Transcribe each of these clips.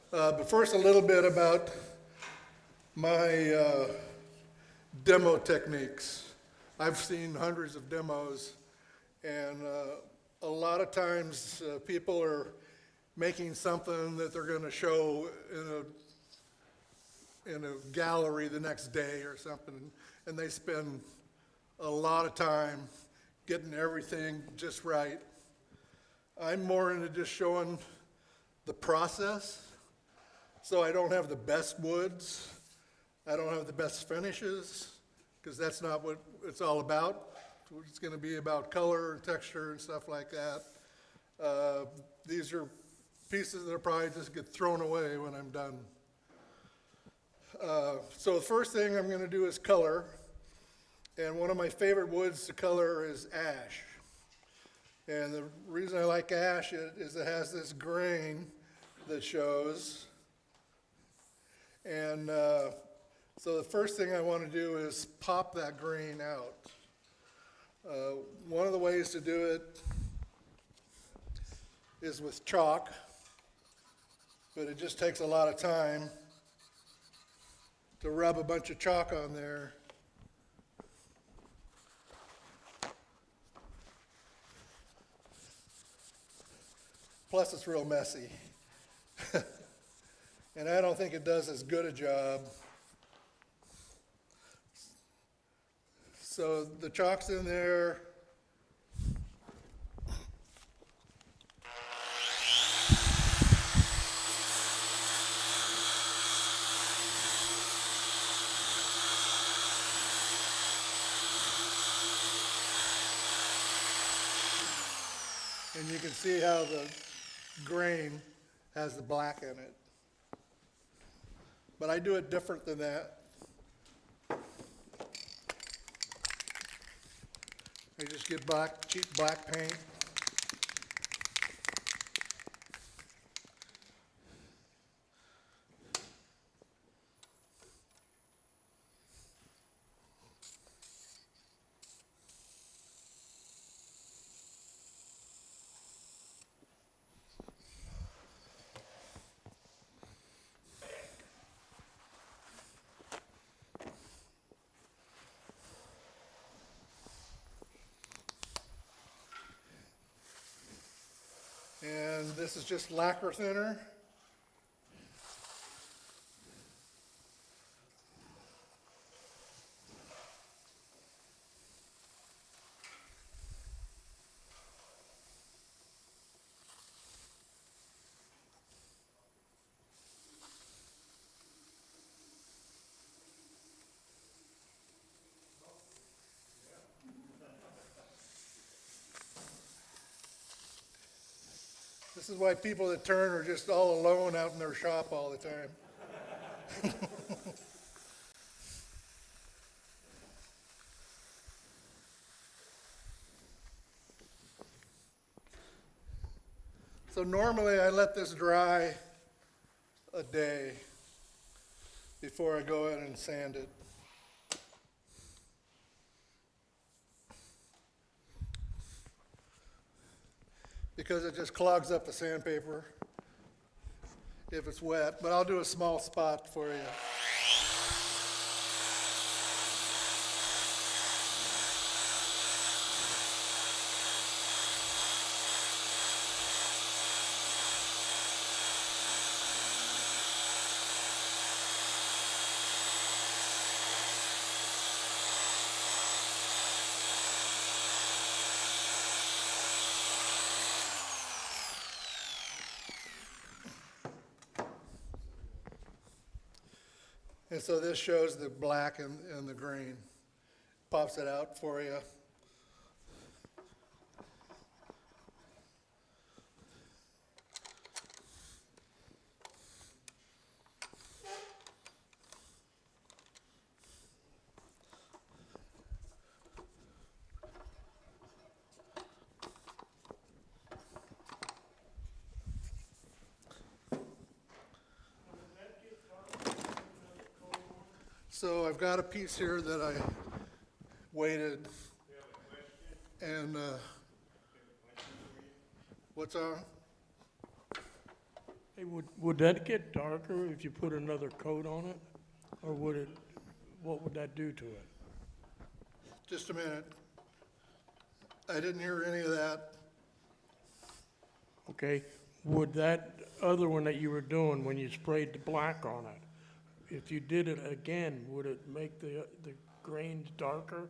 But first, a little bit about my demo techniques. I've seen hundreds of demos, and a lot of times people are making something that they're going to show in a gallery the next day or something, and they spend a lot of time getting everything just right. I'm more into just showing the process. So I don't have the best woods. I don't have the best finishes, because that's not what it's all about. It's going to be about color and texture and stuff like that. These are pieces that will probably just get thrown away when I'm done. So the first thing I'm going to do is color. And one of my favorite woods to color is ash. And the reason I like ash is it has this grain that shows. And so the first thing I want to do is pop that grain out. One of the ways to do it is with chalk, but it just takes a lot of time to rub a bunch of chalk on there. Plus, it's real messy. And I don't think it does as good a job. So the chalk's in there. And you can see how the grain has the black in it. But I do it different than that. I just get cheap black paint. And this is just lacquer thinner. This is why people that turn are just all alone out in their shop all the time. So normally I let this dry a day before I go in and sand it. Because it just clogs up the sandpaper if it's wet, but I'll do a small spot for you. And so this shows the black and the green. Pops it out for you. So I've got a piece here that I weighted, and what's on? Hey, would that get darker if you put another coat on it? Or what would that do to it? Just a minute. I didn't hear any of that. Okay, would that other one that you were doing when you sprayed the black on it, if you did it again, would it make the grains darker?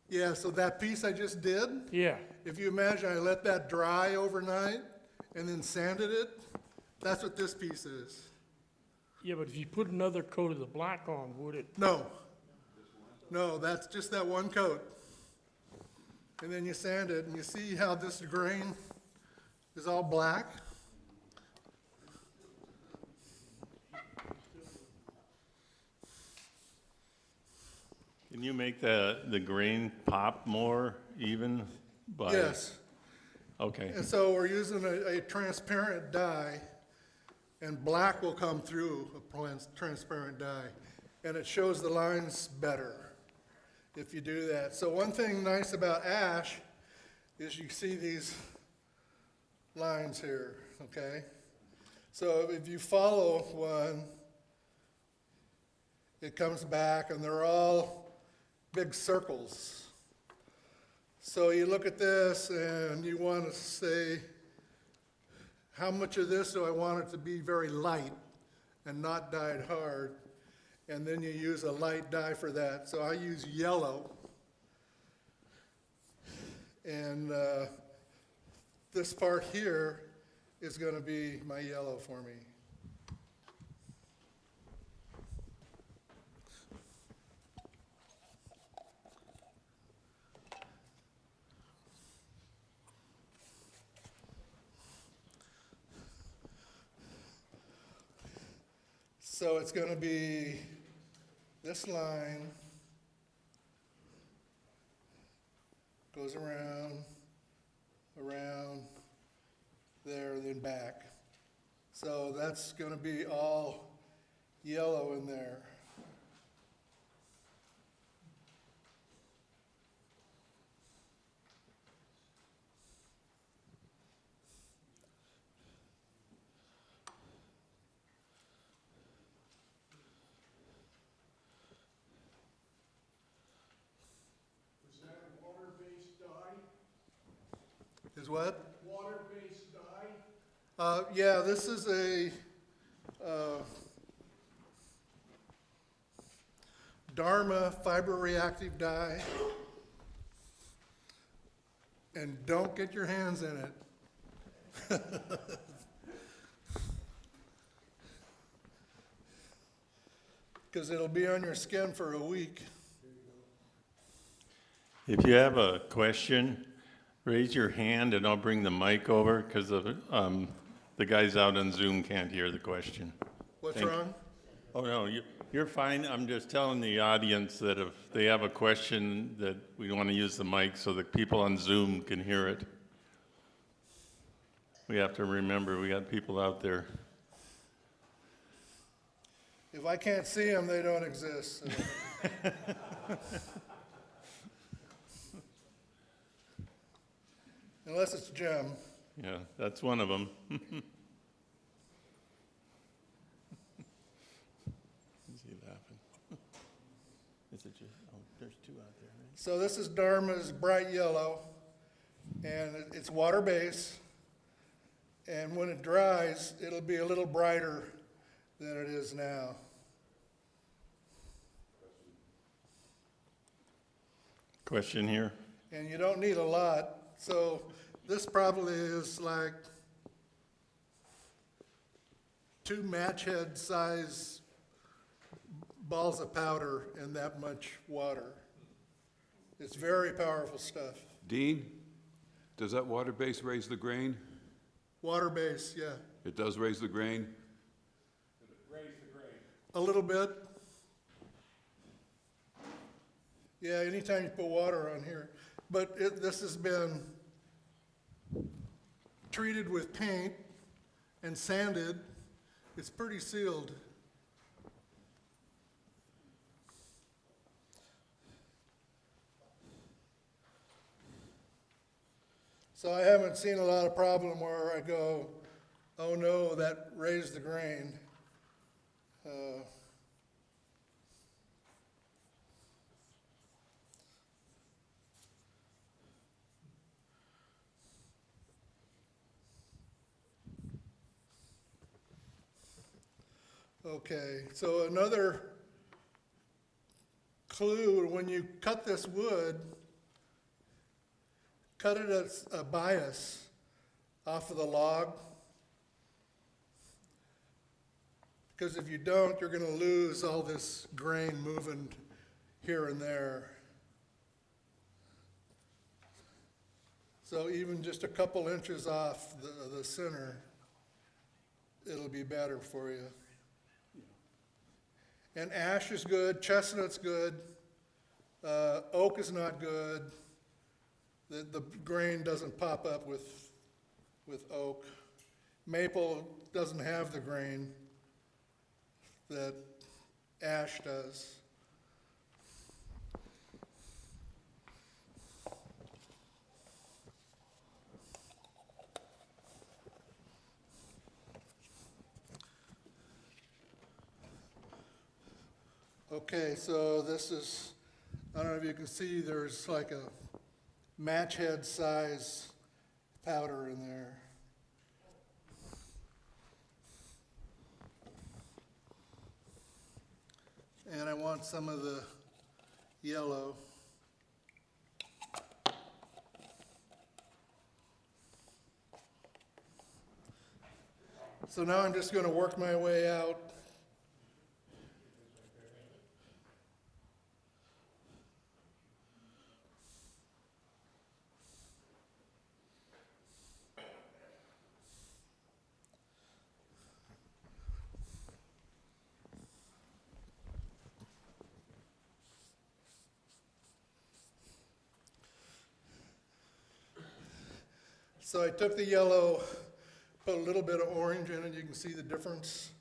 Yeah, so that piece I just did, Yeah, if you imagine I let that dry overnight and then sanded it, that's what this piece is. yeah, but if you put another coat of the black on, would it? No, no, that's just that one coat. And then you sand it, and you see how this grain is all black? Can you make the grain pop more even by? Yes. Okay, And so we're using a transparent dye, and black will come through a transparent dye, and it shows the lines better if you do that. So one thing nice about ash is you see these lines here, okay? So if you follow one, it comes back, and they're all big circles. So you look at this and you want to say, how much of this do I want it to be very light and not dyed hard? And then you use a light dye for that. So I use yellow. And this part here is going to be my yellow for me. So it's going to be this line goes around, there, then back. So that's going to be all yellow in there. Is that a water-based dye? Is what? Water-based dye? Yeah, this is a Dharma fiber reactive dye. And don't get your hands in it. Because it'll be on your skin for a week. if you have a question, raise your hand and I'll bring the mic over because the guys out on Zoom can't hear the question. What's Thank you. wrong? Oh, no, you're fine. I'm just telling the audience that if they have a question, that we want to use the mic so that people on Zoom can hear it. We have to remember, we got people out there. If I can't see them, they don't exist. So. Unless it's Jim. Yeah, that's one of them. Is he laughing? Is it just, oh, there's two out there, right? So this is Dharma's bright yellow, and it's water-based. And when it dries, it'll be a little brighter than it is now. Question here? And you don't need a lot. So this probably is like 2 match head size balls of powder in that much water. It's very powerful stuff. Dean, does that water base raise the grain? Water based, yeah. It does raise the grain? A little bit. Yeah, anytime you put water on here. But this has been treated with paint and sanded. It's pretty sealed. So I haven't seen a lot of problem where I go, Oh no, that raised the grain. Uh, Okay, so another clue, when you cut this wood, cut it at a bias off of the log. Because if you don't, you're gonna lose all this grain moving here and there. So even just a couple inches off the center, it'll be better for you. And ash is good, chestnut's good, oak is not good. The grain doesn't pop up with oak. Maple doesn't have the grain that ash does. Okay, so this is, I don't know if you can see, there's like a match head size powder in there. And I want some of the yellow. So now I'm just going to work my way out. So I took the yellow, put a little bit of orange in it. You can see the difference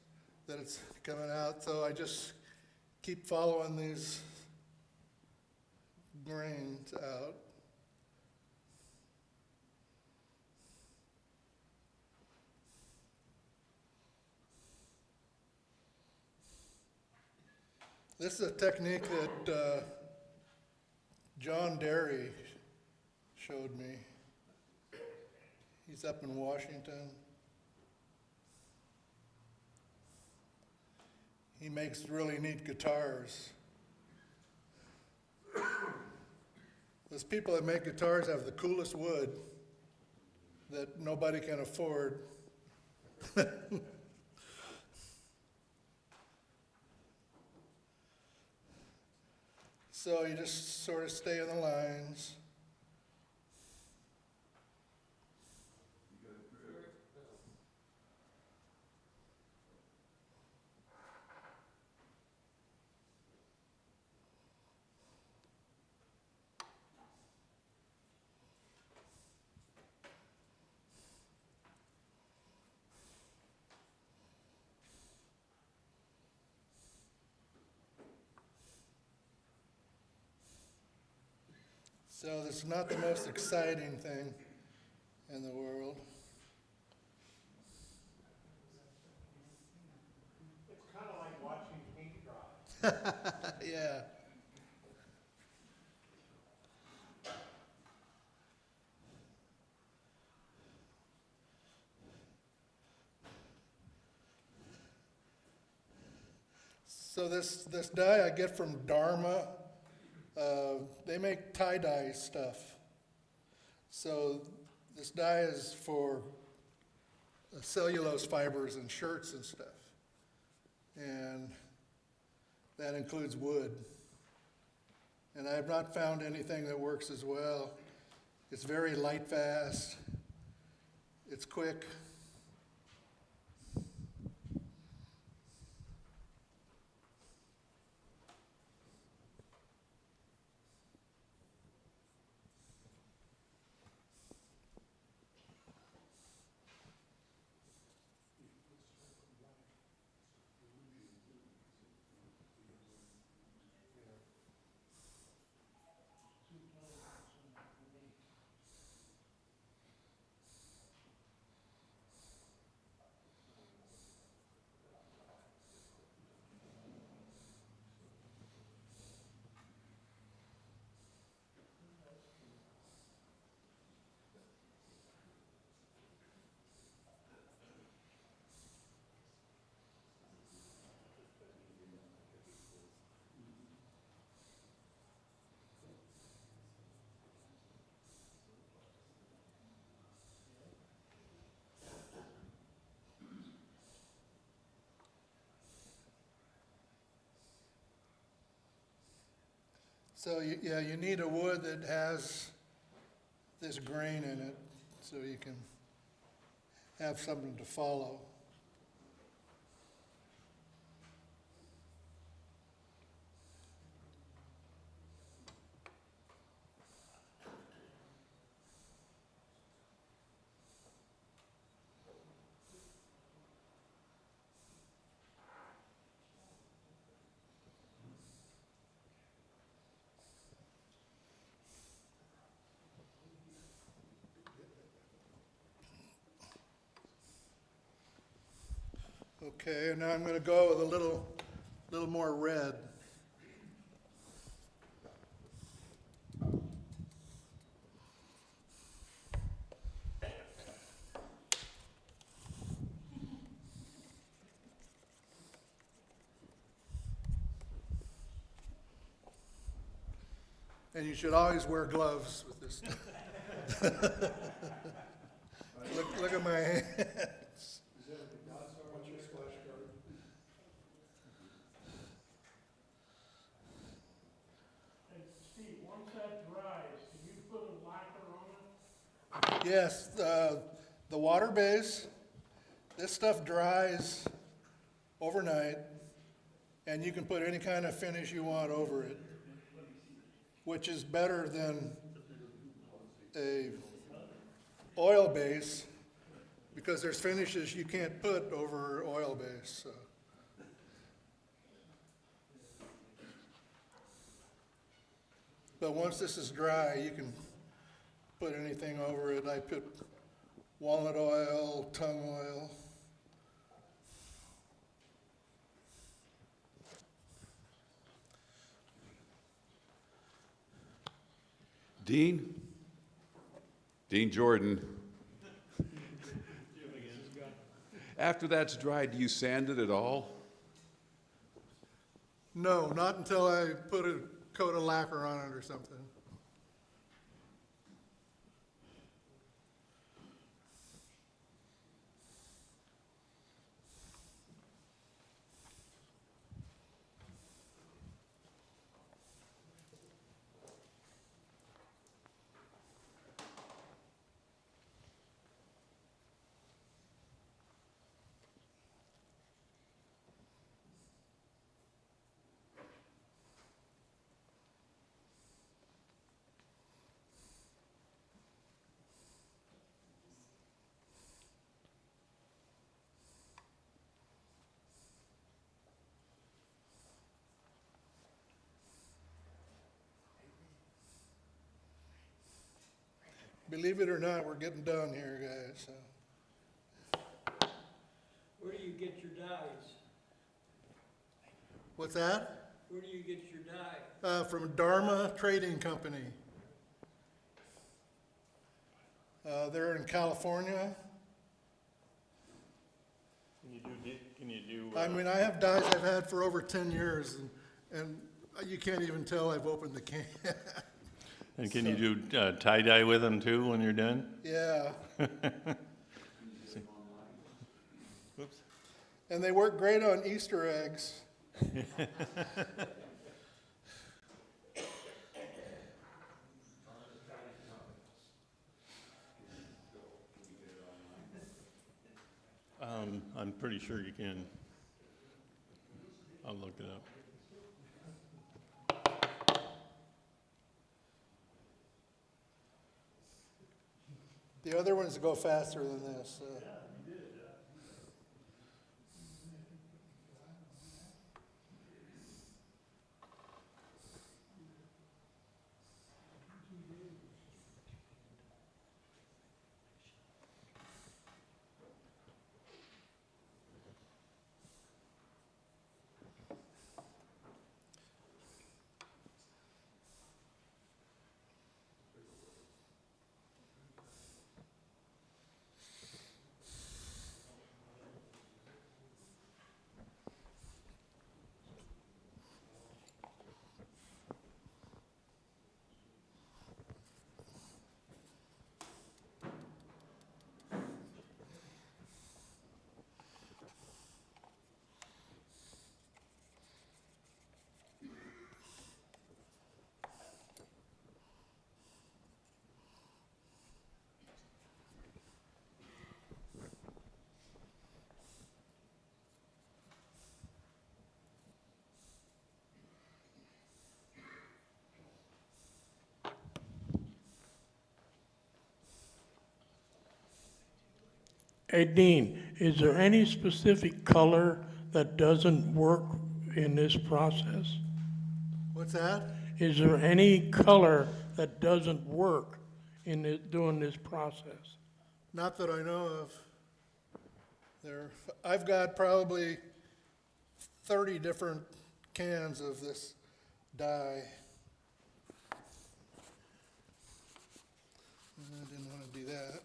that it's coming out. So I just keep following these grains out. This is a technique that John Derry showed me. He's up in Washington. He makes really neat guitars. Those people that make guitars have the coolest wood that nobody can afford. So you just sort of stay in the lines. So this is not the most exciting thing in the world. It's kind of like watching paint dry. Yeah. So this dye I get from Dharma. They make tie-dye stuff. So this dye is for cellulose fibers and shirts and stuff. And that includes wood. And I have not found anything that works as well. It's very light fast. It's quick. So, yeah, you need a wood that has this grain in it, so you can have something to follow. Okay, and now I'm gonna go with a little more red. And you should always wear gloves with this stuff. Look at my hands. And Steve, once that dries, can you put a lacquer on it? Yes, the water base, this stuff dries overnight, and you can put any kind of finish you want over it, which is better than a oil base, because there's finishes you can't put over oil base, so. But once this is dry, you can put anything over it. I put walnut oil, tung oil. Dean? Dean Jordan. After that's dried, do you sand it at all? No, not until I put a coat of lacquer on it or something. Believe it or not, we're getting done here, guys, so. Where do you get your dyes? What's that? Where do you get your dye? From Dharma Trading Company. They're in California. Can you do, I mean, I have dyes I've had for over 10 years, and you can't even tell I've opened the can. and can you do tie-dye with them too when you're done? Yeah, Whoops. and they work great on Easter eggs. I'm pretty sure you can. I'll look it up. The other ones go faster than this. Hey, Dean, is there any specific color that doesn't work in this process? What's that? Is there any color that doesn't work in doing this process? Not that I know of. I've got probably 30 different cans of this dye. I didn't want to do that.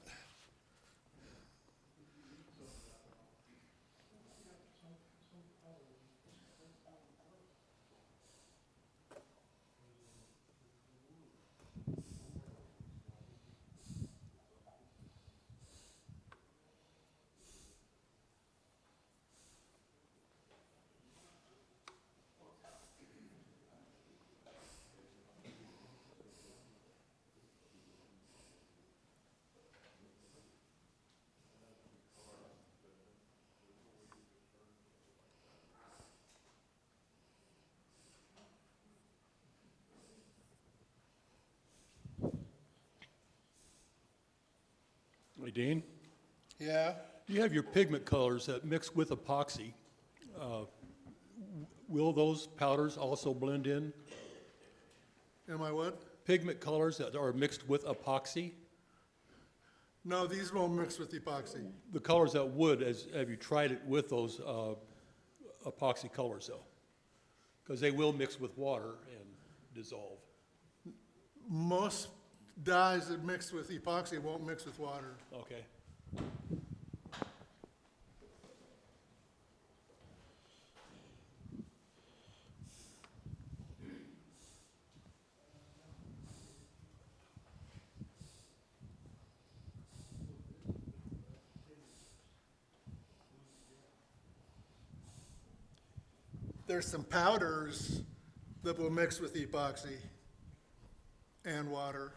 Hey, Dean, Yeah? you have your pigment colors that mix with epoxy. Uh, Will those powders also blend in? Am I what? Pigment colors that are mixed with epoxy? No, these won't mix with epoxy. The colors that would, have you tried it with those epoxy colors though? Because they will mix with water and dissolve. Most dyes that mix with epoxy won't mix with water. Okay. There's some powders that will mix with epoxy and water.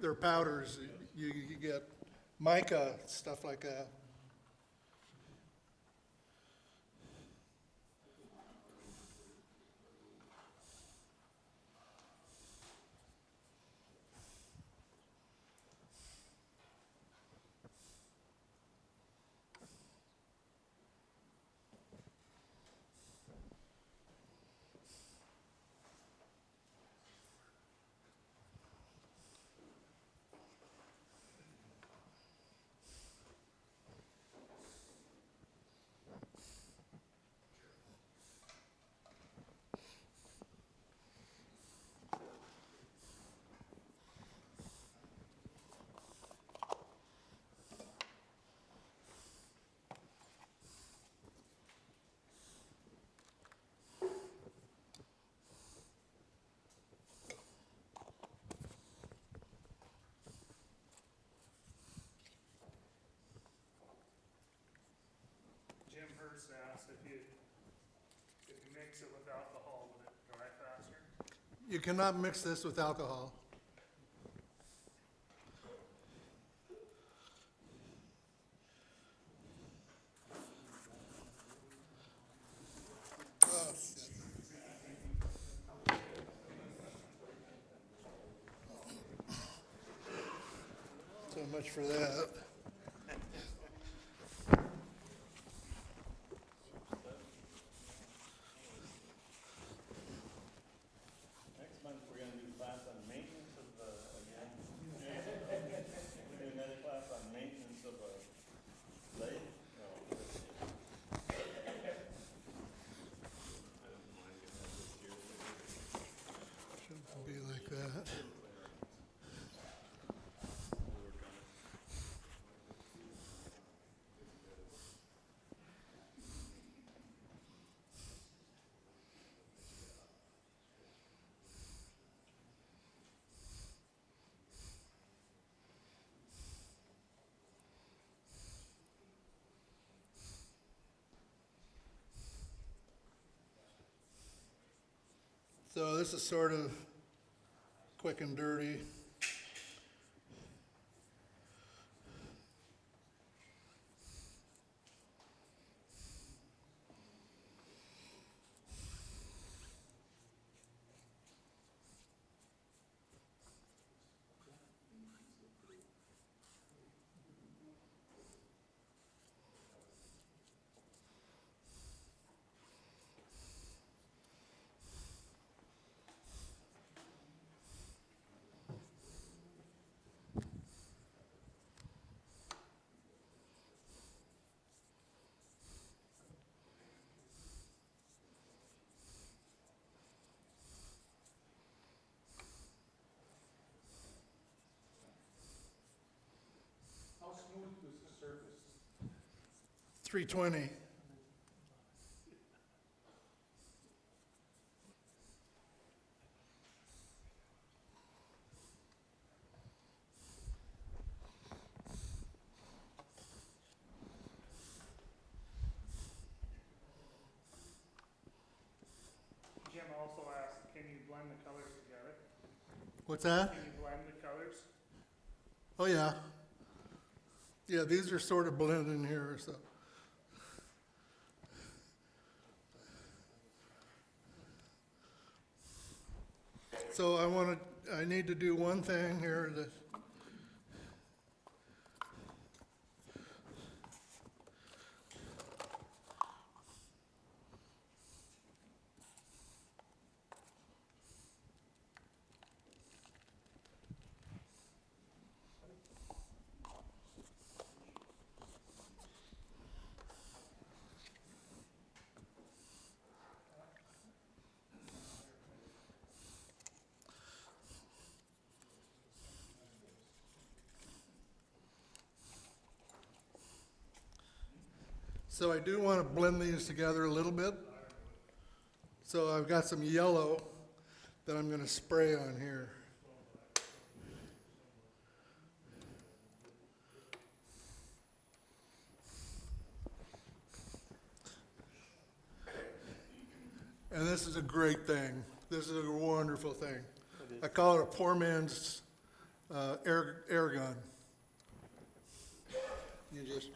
They're powders. You get mica, stuff like that. Jim Hurst asked if you mix it with alcohol, would it dry faster? You cannot mix this with alcohol. Oh, shit. So much for that. Next month, we're gonna do class on maintenance of the, again. We do another class on maintenance of a lake? No. Shouldn't be like that. So this is sort of quick and dirty. 320. Jim also asked, can you blend the colors together? What's that? Can you blend the colors? Oh, yeah. Yeah, these are sort of blended in here, so. So I need to do one thing here that. So I do want to blend these together a little bit. So I've got some yellow that I'm going to spray on here. And this is a great thing. This is a wonderful thing. I call it a poor man's air gun. You just.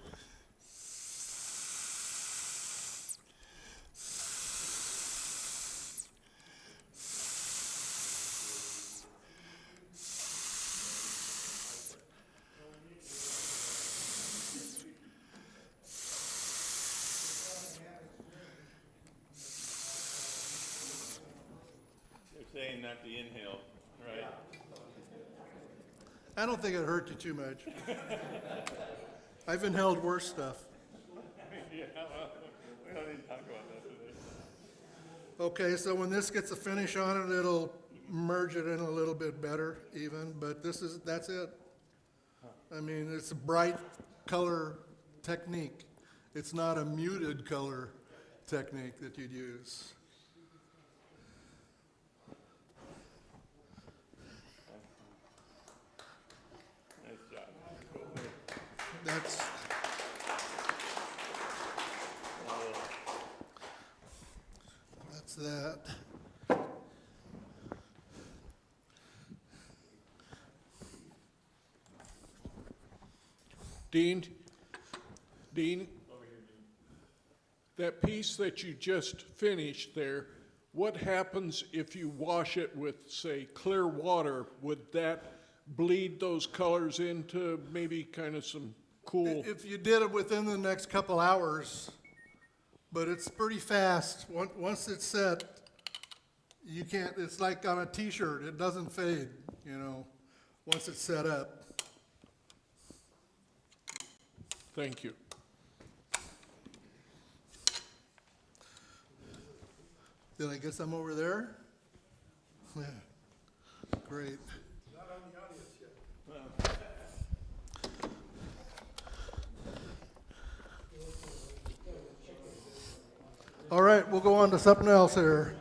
They're saying not to inhale, right? I don't think it hurt you too much. I've inhaled worse stuff. Yeah, well, we don't need to talk about that today. Okay, so when this gets a finish on it, it'll merge it in a little bit better even, but that's it. I mean, it's a bright color technique. It's not a muted color technique that you'd use. Nice job. That's, that's that. Dean, that piece that you just finished there, what happens if you wash it with, say, clear water? Would that bleed those colors into maybe kind of some cool? If you did it within the next couple hours, but it's pretty fast. Once it's set, you can't, it's like on a t-shirt, it doesn't fade, you know, once it's set up. Thank you. Did I get some over there? Yeah, great. Not on the audience yet. All right, we'll go on to something else here.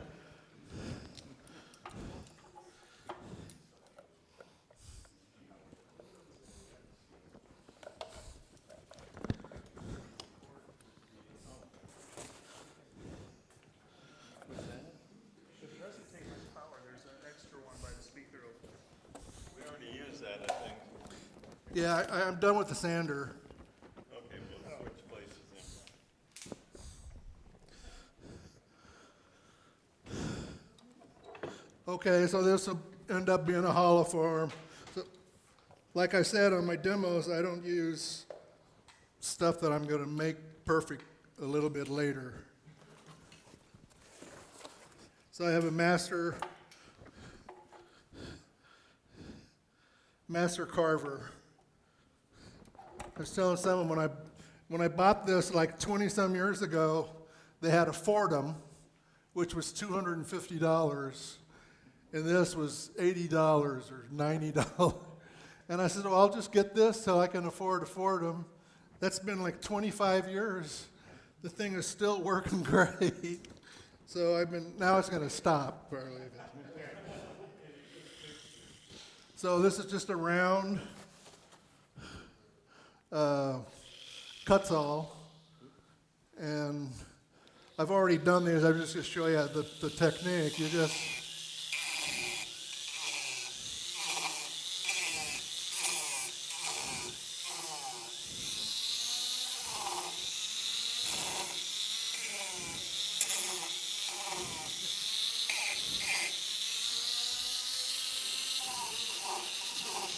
It doesn't take much power, there's an extra one by the speaker over there. We already used that, I think. Yeah, I'm done with the sander. Okay, we'll switch places then. Okay, so this will end up being a hollow form. So, like I said on my demos, I don't use stuff that I'm going to make perfect a little bit later. So I have a master carver. I was telling someone when I bought this like 20-some years ago, they had a Fordham, which was $250, and this was $80 or $90. And I said, well, I'll just get this so I can afford a Fordham. That's been like 25 years. The thing is still working great. So now it's gonna stop probably. So this is just a round cuts all. And I've already done these. I'm just gonna show you the technique. You just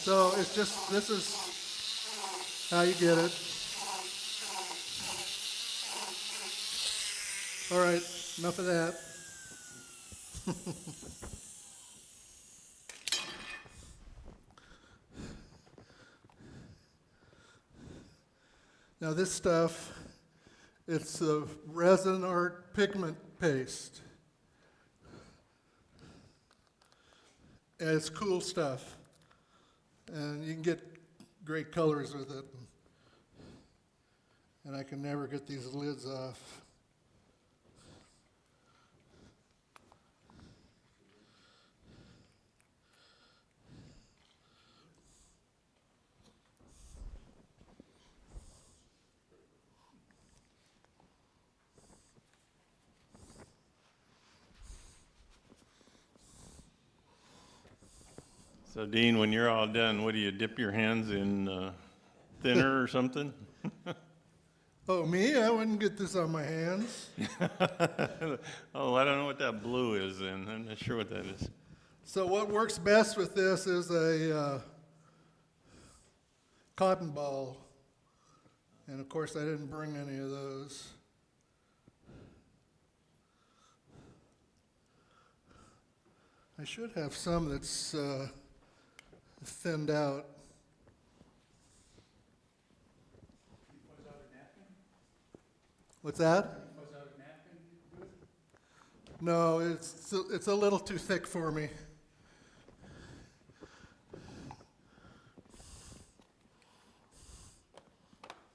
so it's just, this is how you get it. All right, enough of that. Now this stuff, it's a resin art pigment paste. And it's cool stuff. And you can get great colors with it. And I can never get these lids off. So Dean, when you're all done, what do you dip your hands in thinner or something? Oh, me? I wouldn't get this on my hands. Oh, I don't know what that blue is then. I'm not sure what that is. So what works best with this is a cotton ball. And of course, I didn't bring any of those. I should have some that's thinned out. What's that? No, it's a little too thick for me.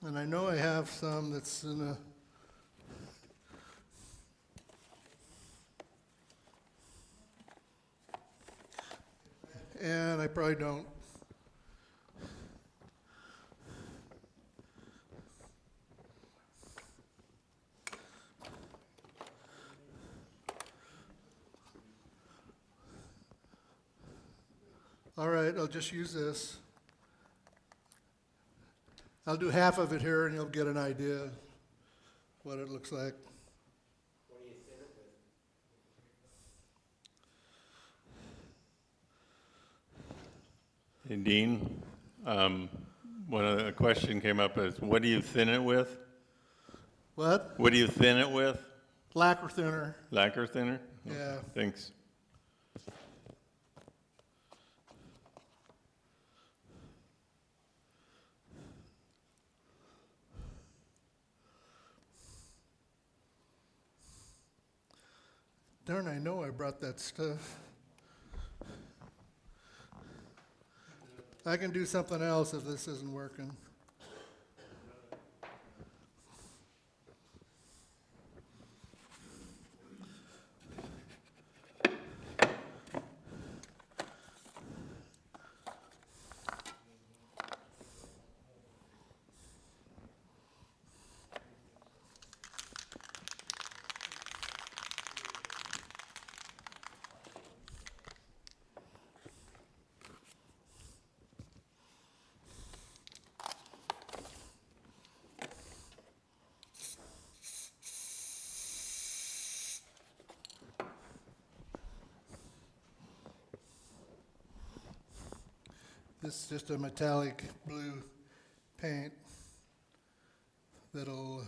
And I know I have some that's in a and I probably don't. All right, I'll just use this. I'll do half of it here and you'll get an idea what it looks like. Hey, Dean, one of the question came up is, what do you thin it with? What? What do you thin it with? Lacquer thinner. Lacquer thinner? Yeah. Thanks. Darn, I know I brought that stuff. I can do something else if this isn't working. This is just a metallic blue paint that'll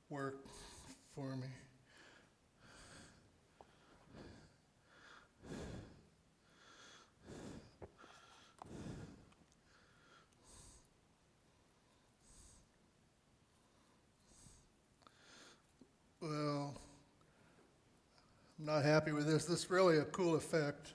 work for me. Well, I'm not happy with this. This is really a cool effect.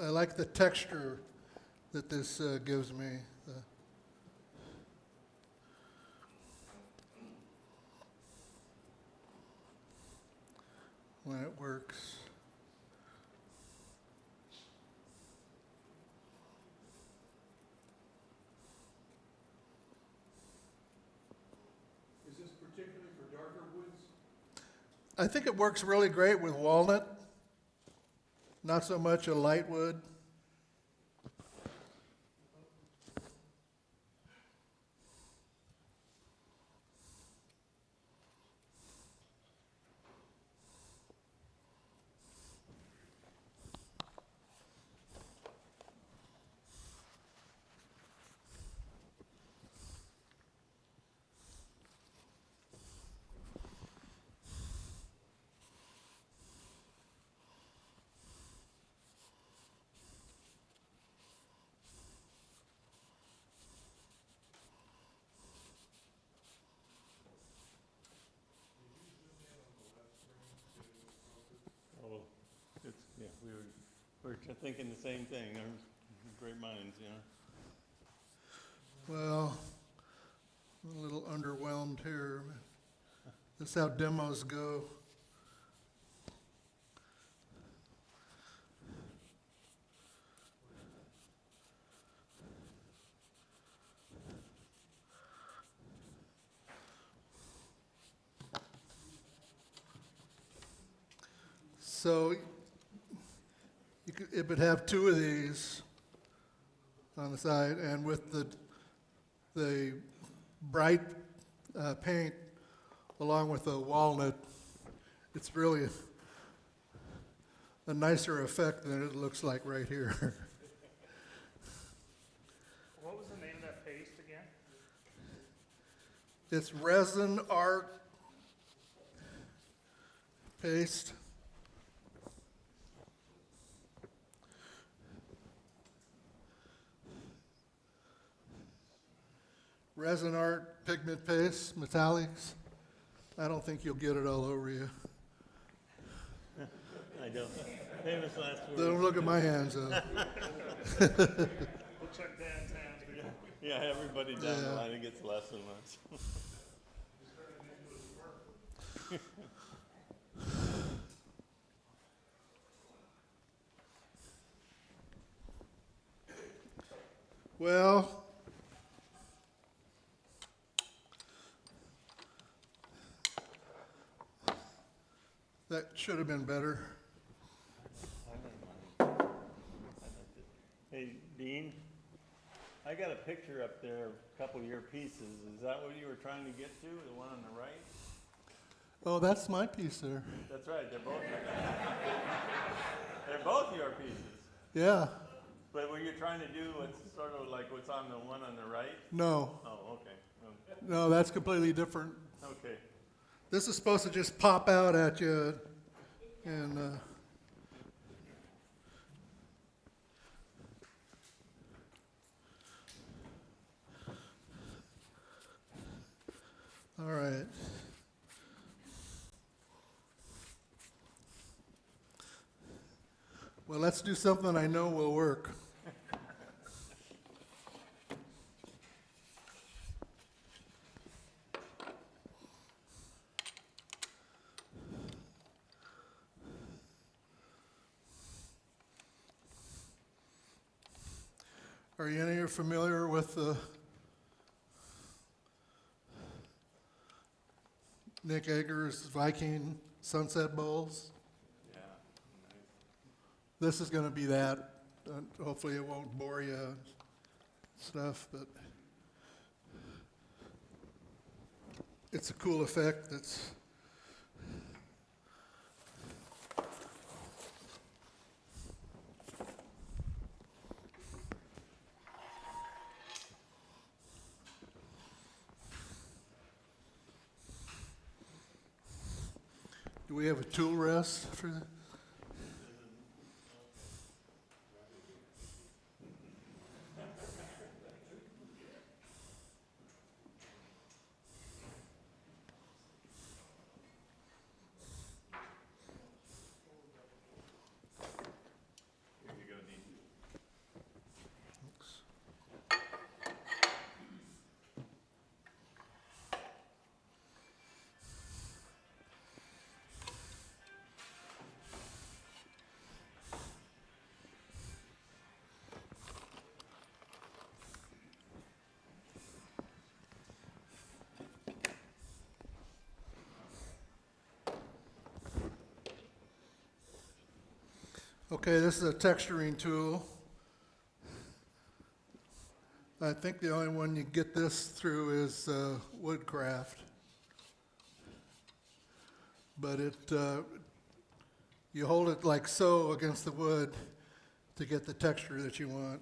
I like the texture that this gives me. When it works. Is this particularly for darker woods? I think it works really great with walnut, not so much a light wood. Oh, it's, yeah, we're thinking the same thing, our great minds, you know? Well, I'm a little underwhelmed here. That's how demos go. So it would have two of these on the side, and with the bright paint along with the walnut, it's really a nicer effect than it looks like right here. What was the name of that paste again? It's resin art paste. Resin art pigment paste, metallics. I don't think you'll get it all over you. I don't, famous last words. Don't look at my hands though. Looks like Dad's hands. Yeah, everybody down the Yeah. line, it gets less and less. Well, that should have been better. Hey, Dean, I got a picture up there of a couple of your pieces. Is that what you were trying to get to, the one on the right? Oh, that's my piece there. That's right, they're both they're both your pieces. Yeah, But were you trying to do what's sort of like what's on the one on the right? no, Oh, okay. no, that's completely different. Okay. This is supposed to just pop out at you and, all right. Well, let's do something I know will work. Are you any familiar with the Nick Eggers Viking Sunset Bowls? Yeah. This is going to be that. Hopefully it won't bore you and stuff, but it's a cool effect. That's Do we have a tool rest for that? Okay, this is a texturing tool. I think the only one you get this through is Woodcraft. But you hold it like so against the wood to get the texture that you want.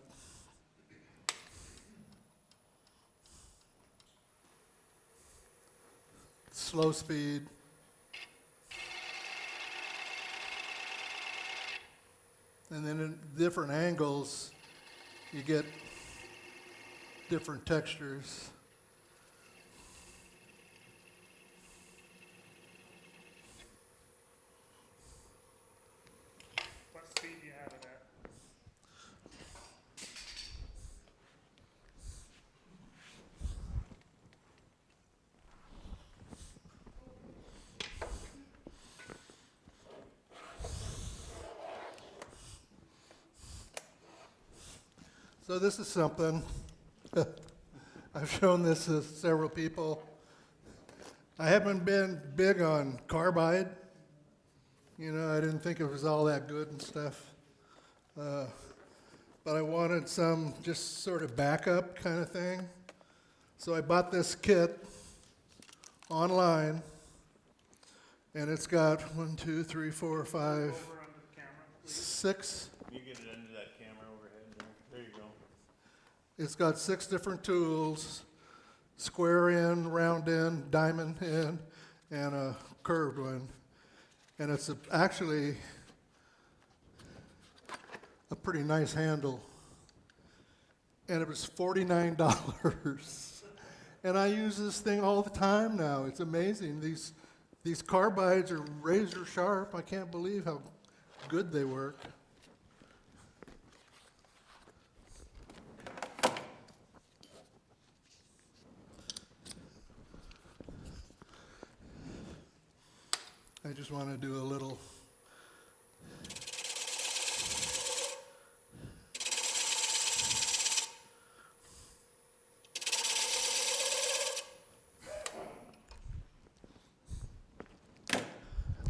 Slow speed. And then in different angles, you get different textures. What speed do you have it at? So this is something, I've shown this to several people. I haven't been big on carbide. You know, I didn't think it was all that good and stuff. But I wanted some just sort of backup kind of thing. So I bought this kit online, and it's got 1, 2, 3, 4, 5, Over under the camera, please. 6. You get it under that camera overhead there. There you go. It's got 6 different tools: square end, round end, diamond end, and a curved one. And it's actually a pretty nice handle. And it was $49. And I use this thing all the time now. It's amazing. These carbides are razor sharp. I can't believe how good they work. I just want to do a little.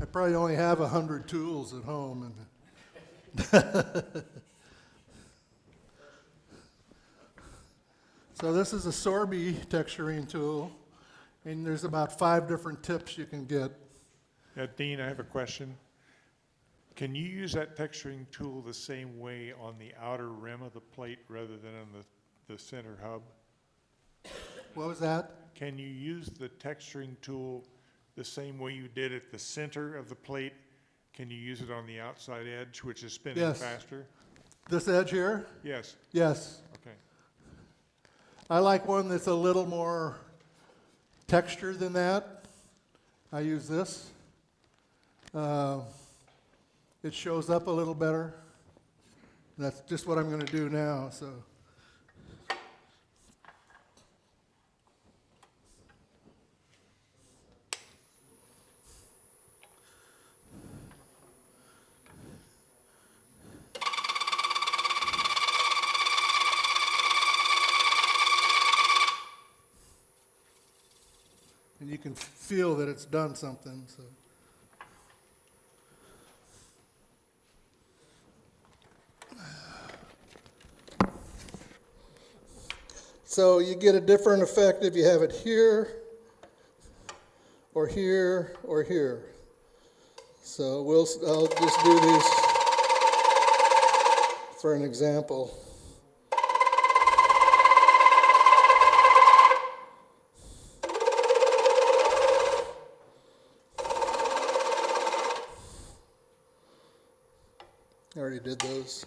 I probably only have 100 tools at home, and so this is a Sorby texturing tool, and there's about 5 different tips you can get. Dean, I have a question. Can you use that texturing tool the same way on the outer rim of the plate rather than on the center hub? What was that? Can you use the texturing tool the same way you did at the center of the plate? Can you use it on the outside edge, which is spinning Yes. faster? This edge here? Yes. Yes. Okay. I like one that's a little more texture than that. I use this. It shows up a little better. That's just what I'm going to do now. And you can feel that it's done something. So you get a different effect if you have it here, or here, or here. So I'll just do these for an example. I already did those.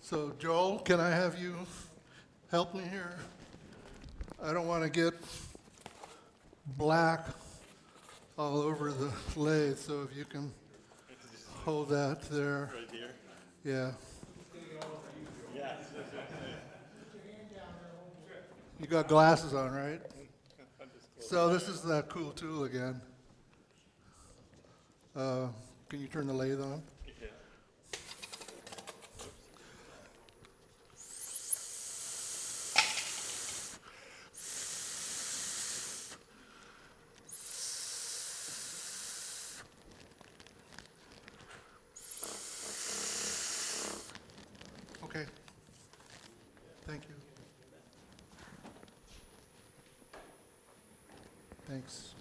So Joel, can I have you help me here? I don't want to get black all over the lathe, so if you can hold that there. Right here. Yeah. Okay, I'll You got glasses on, right? So this is that cool tool again. Can you turn the lathe on? Okay. Thank you. Thanks.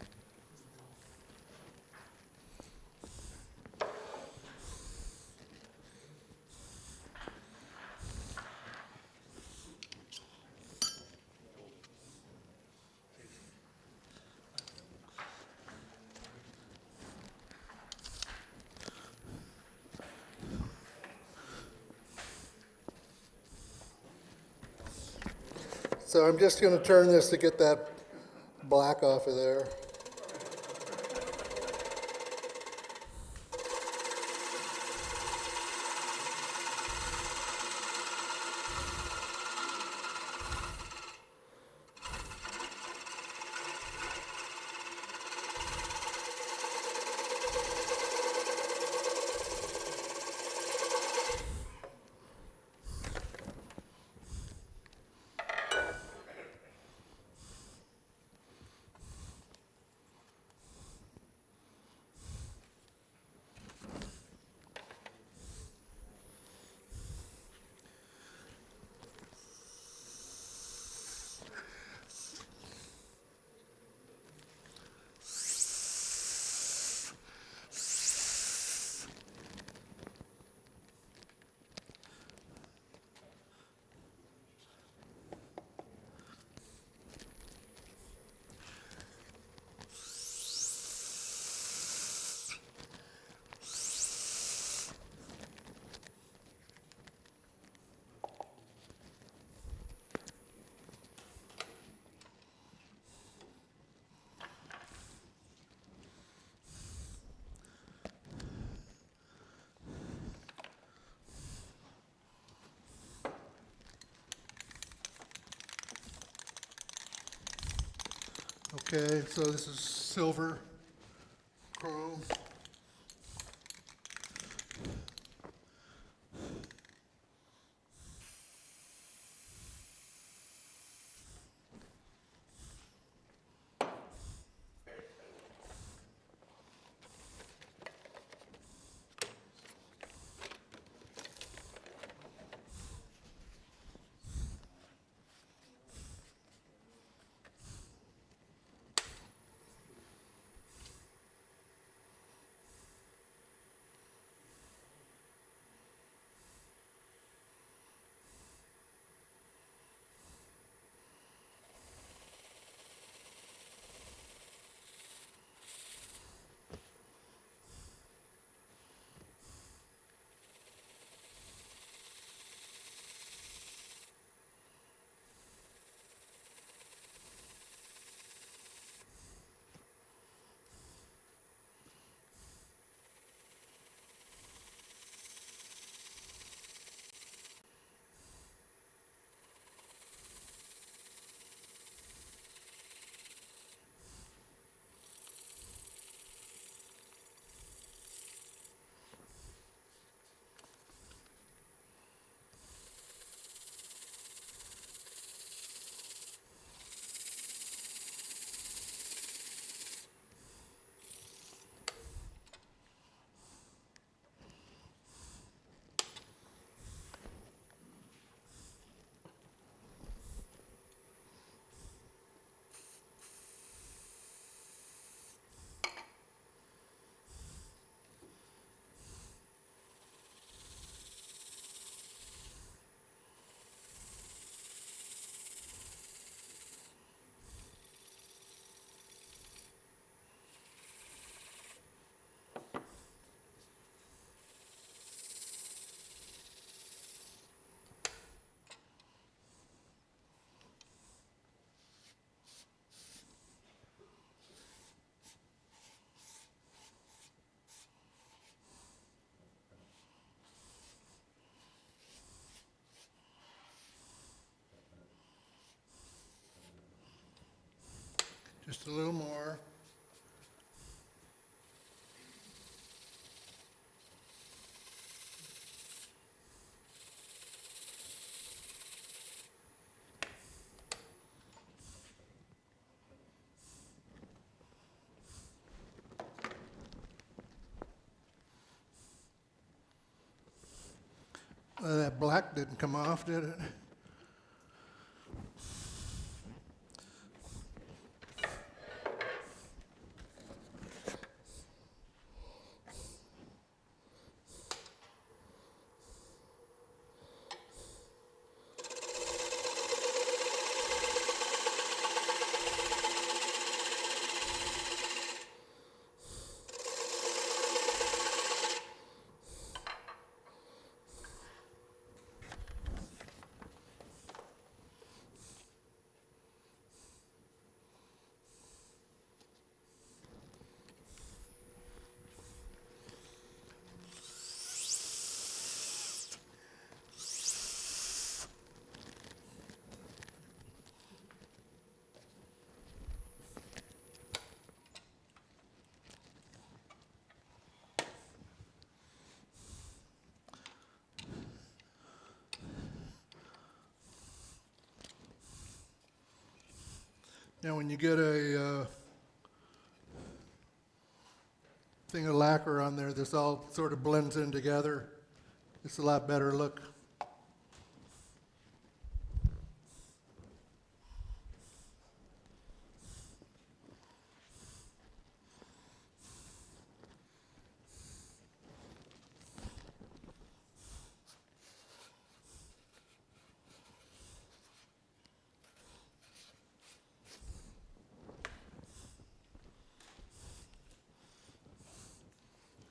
So I'm just going to turn this to get that black off of there. Okay, so this is silver, chrome. Just a little more. That black didn't come off, did it? Now, when you get a thing of lacquer on there, this all sort of blends in together. It's a lot better look.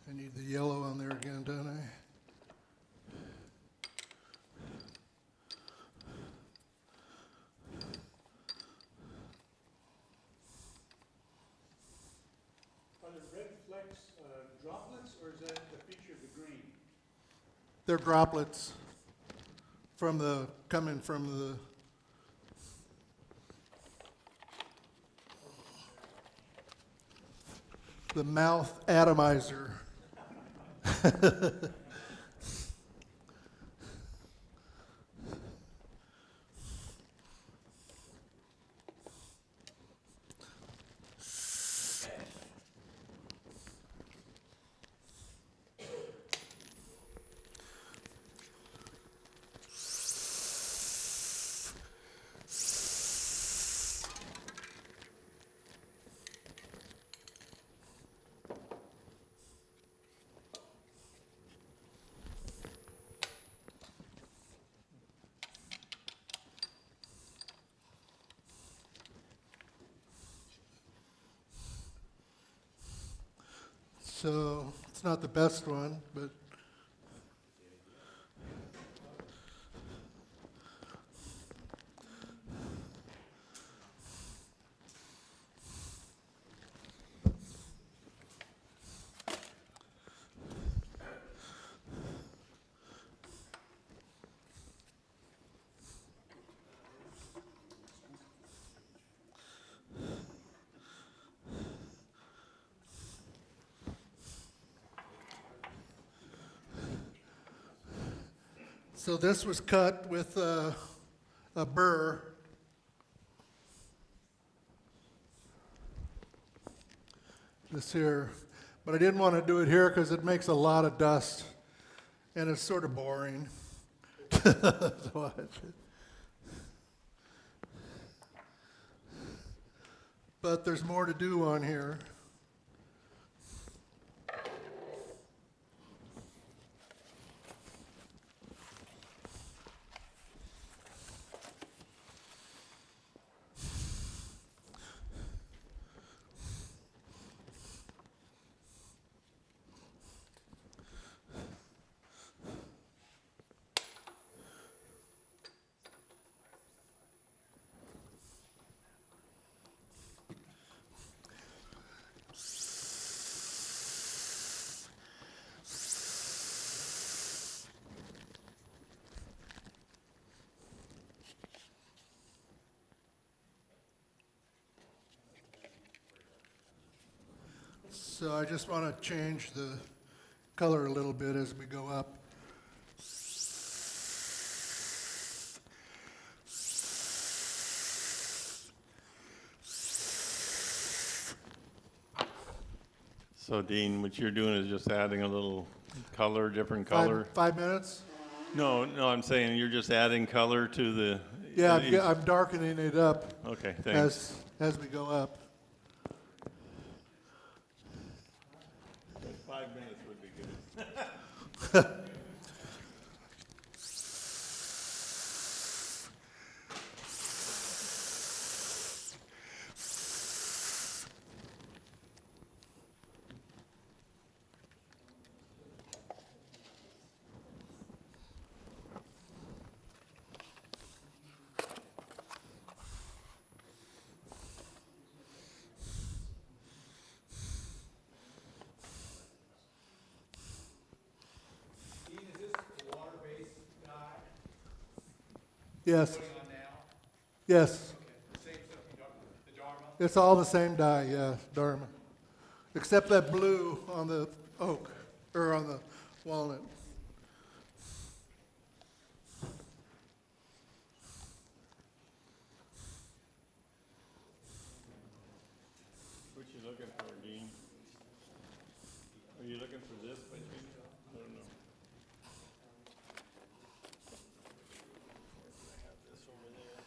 I need the yellow on there again, don't I? Are the red flecks droplets, or is that the feature of the green? They're droplets coming from the mouth atomizer. So it's not the best one, but so this was cut with a burr. This here, but I didn't want to do it here because it makes a lot of dust and it's sort of boring. So but there's more to do on here. So I just want to change the color a little bit as we go up. So Dean, what you're doing is just adding a little color, different color? 5 minutes? No, I'm saying you're just adding color to the. Yeah, each- I'm darkening it up Okay, thanks. as we go up. 5 minutes would be good. Dean, is this a water-based dye Yes, putting on now? yes. Okay, the same stuff, the Dharma? It's all the same dye, yeah, Dharma. Except that blue on the oak, or on the walnut. What you looking for, Dean? Are you looking for this, but you, I don't know. I have this over there.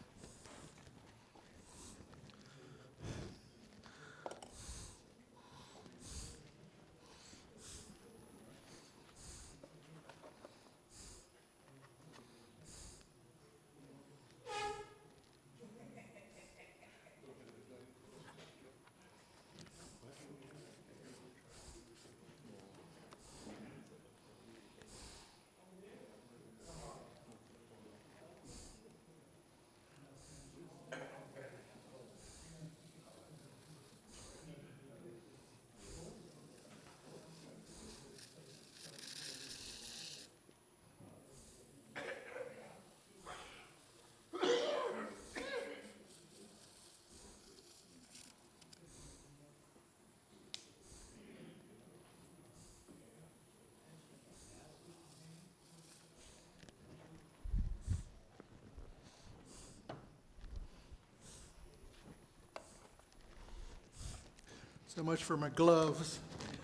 So much for my gloves.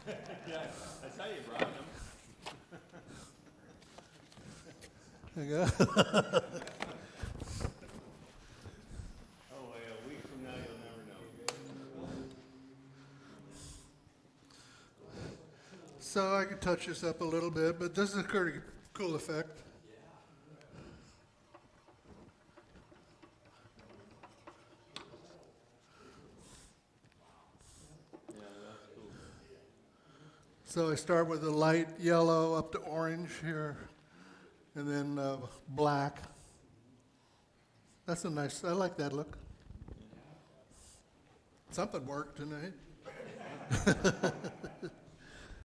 Yeah, I saw you brought them. Yeah. Oh, a week from now, you'll never know. So I could touch this up a little bit, but this is a pretty cool effect. Yeah, that's cool. So I start with a light yellow up to orange here, and then black. That's a nice, I like that look. Something worked tonight.